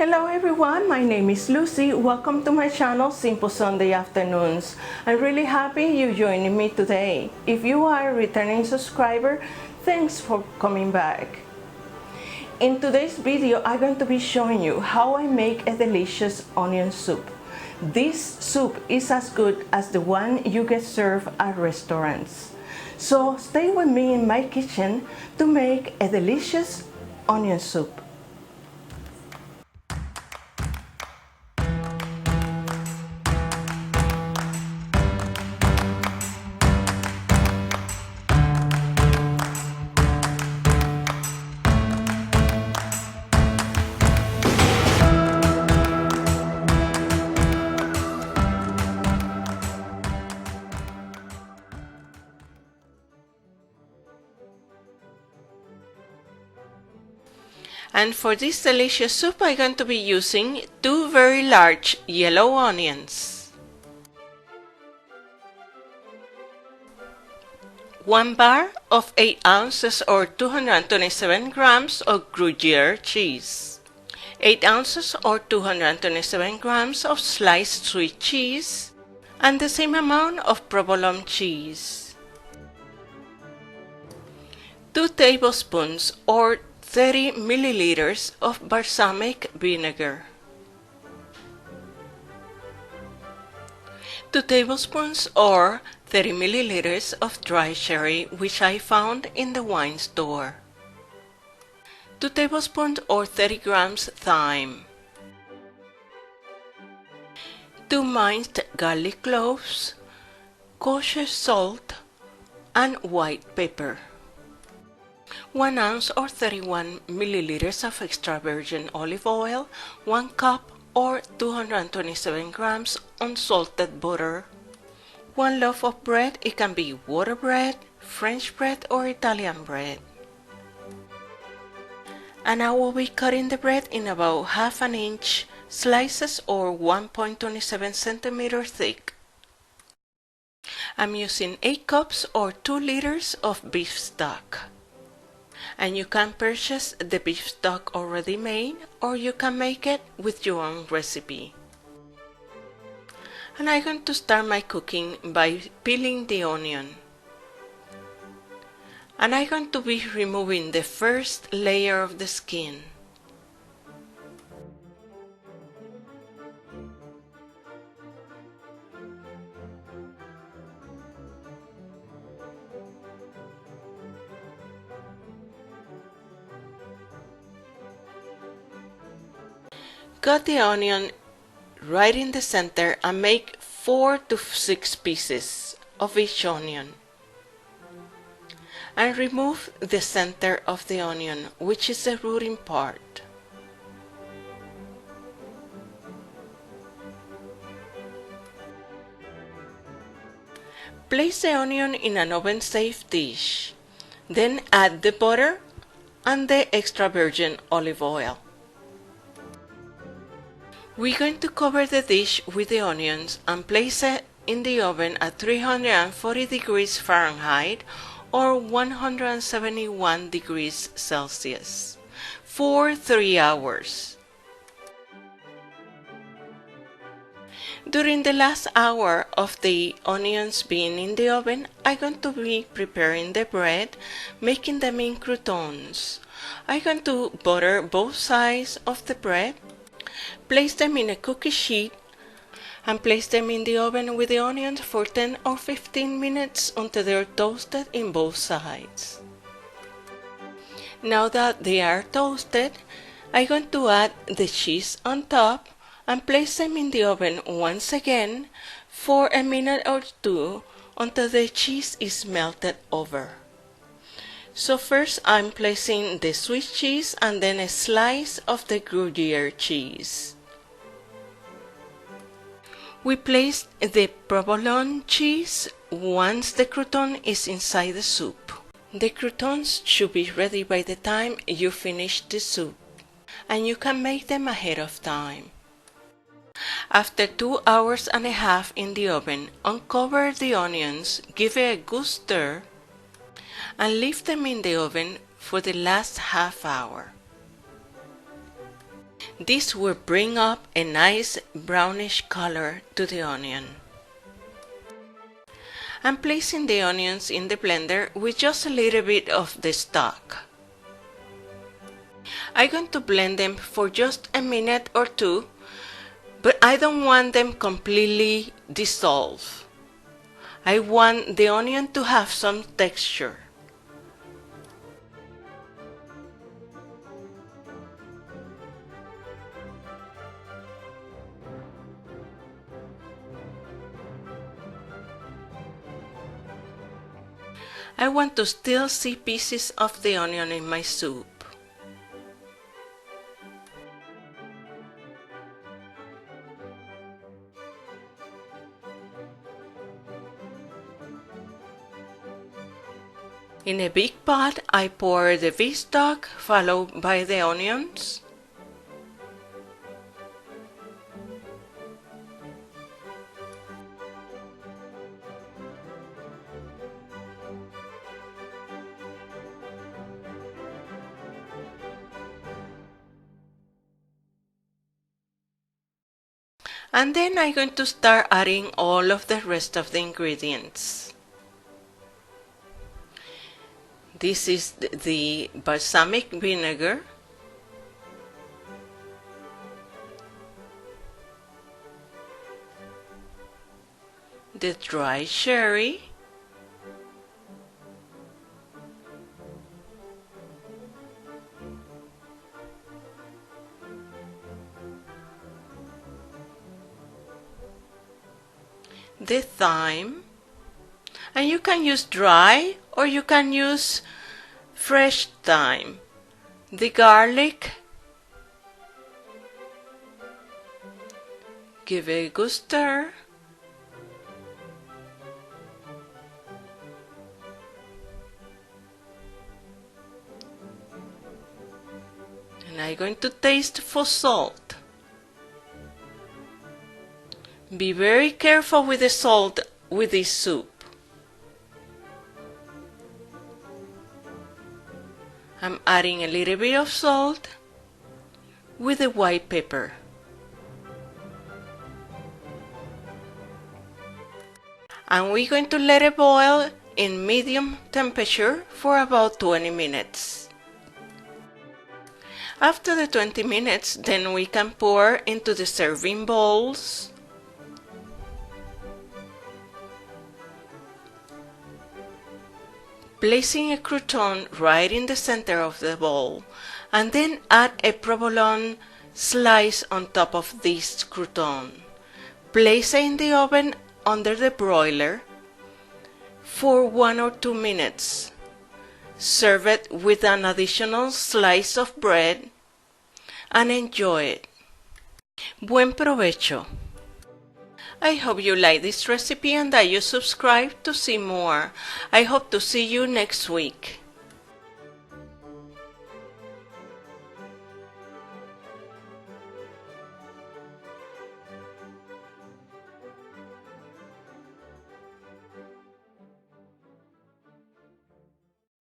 Hello everyone, my name is Lucy. Welcome to my channel, Simple Sunday Afternoons. I'm really happy you joining me today. If you are a returning subscriber, thanks for coming back. In today's video, I'm going to be showing you how I make a delicious onion soup. This soup is as good as the one you get served at restaurants. So stay with me in my kitchen to make a delicious onion soup. And for this delicious soup, I'm going to be using 2 very large yellow onions, 1 bar of 8 ounces or 227 grams of Gruyere cheese, 8 ounces or 227 grams of sliced sweet cheese, and the same amount of provolone cheese, 2 tablespoons or 30 milliliters of balsamic vinegar, 2 tablespoons or 30 milliliters of dry sherry, which I found in the wine store, 2 tablespoons or 30 grams thyme, 2 minced garlic cloves, kosher salt, and white pepper, 1 ounce or 31 milliliters of extra virgin olive oil, 1 cup or 227 grams unsalted butter, 1 loaf of bread. It can be water bread, French bread, or Italian bread. And I will be cutting the bread in about 1/2 inch slices or 1.27 centimeters thick. I'm using 8 cups or 2 liters of beef stock. And you can purchase the beef stock already made, or you can make it with your own recipe. And I'm going to start my cooking by peeling the onion. And I'm going to be removing the first layer of the skin. Cut the onion right in the center and make 4 to 6 pieces of each onion. And remove the center of the onion, which is the rooting part. Place the onion in an oven-safe dish. Then add the butter and the extra virgin olive oil. We're going to cover the dish with the onions and place it in the oven at 340 degrees Fahrenheit or 171 degrees Celsius for 3 hours. During the last hour of the onions being in the oven, I'm going to be preparing the bread, making them in croutons. I'm going to butter both sides of the bread, place them in a cookie sheet, and place them in the oven with the onions for 10 or 15 minutes until they're toasted in both sides. Now that they are toasted, I'm going to add the cheese on top and place them in the oven once again for a minute or 2 until the cheese is melted over. So first I'm placing the Swiss cheese and then a slice of the Gruyere cheese. We place the provolone cheese once the crouton is inside the soup. The croutons should be ready by the time you finish the soup, and you can make them ahead of time. After 2 hours and a half in the oven, uncover the onions, give it a good stir, and leave them in the oven for the last half hour. This will bring up a nice brownish color to the onion. I'm placing the onions in the blender with just a little bit of the stock. I'm going to blend them for just a minute or two, but I don't want them completely dissolved. I want the onion to have some texture. I want to still see pieces of the onion in my soup. In a big pot, I pour the beef stock followed by the onions. And then I'm going to start adding all of the rest of the ingredients. This is the balsamic vinegar, the dry sherry, the thyme, and you can use dry or you can use fresh thyme, the garlic, give it a good stir, and I'm going to taste for salt. Be very careful with the salt with this soup. I'm adding a little bit of salt with the white pepper. And we're going to let it boil in medium temperature for about 20 minutes. After the 20 minutes, then we can pour into the serving bowls. Placing a crouton right in the center of the bowl, and then add a provolone slice on top of this crouton. Place it in the oven under the broiler for 1 or 2 minutes. Serve it with an additional slice of bread and enjoy it. Buen provecho! I hope you like this recipe and that you subscribe to see more. I hope to see you next week.